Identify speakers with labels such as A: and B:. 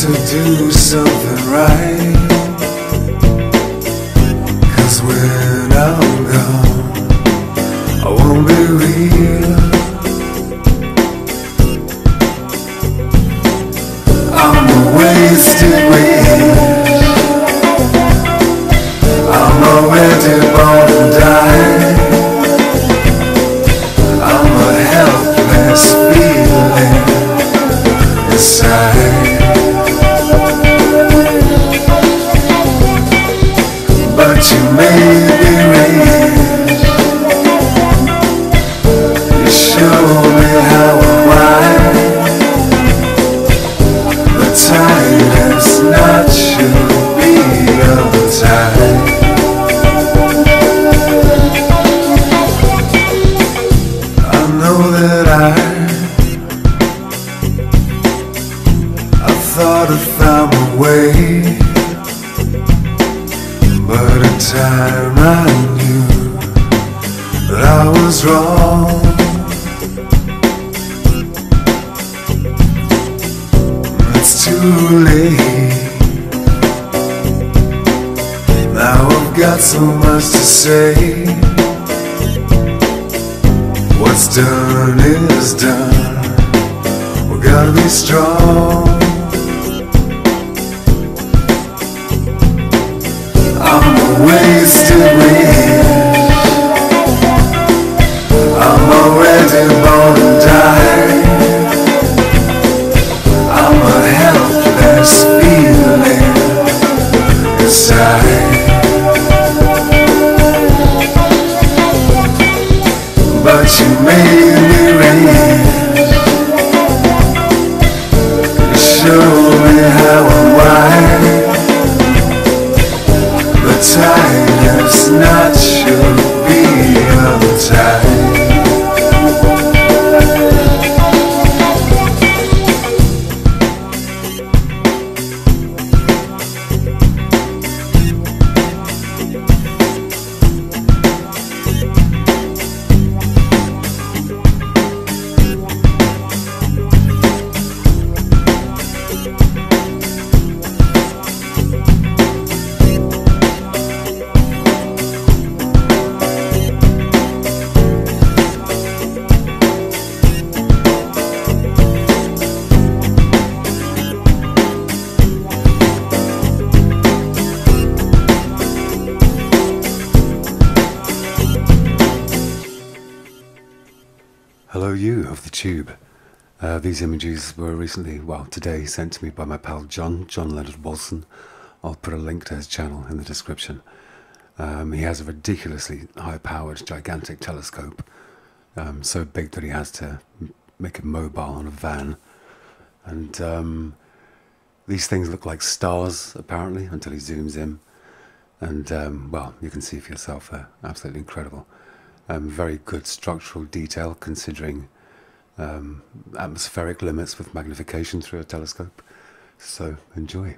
A: to do something right, 'cause when I'm gone I won't be real. I'm a wasted wish, I'm already born and died. I'm a helpless feeling inside. But you made me rich, you showed me how and why. The tide is not should be of the tide. I know that I thought I found my way, but in time I knew that I was wrong. It's too late. Now I've got so much to say. What's done is done. We gotta be strong. I'm a wasted wish, I'm already born and died. I'm a helpless feeling inside. But you made me rich, you showed me how and why. The tide is not should be of the tide.
B: Hello you of the tube. These images were recently, well today, sent to me by my pal John Leonard Walson. I'll put a link to his channel in the description. He has a ridiculously high-powered, gigantic telescope, so big that he has to make it mobile on a van. And these things look like stars, apparently, until he zooms in. And, well, you can see for yourself, they're absolutely incredible. Very good structural detail considering atmospheric limits with magnification through a telescope. So enjoy.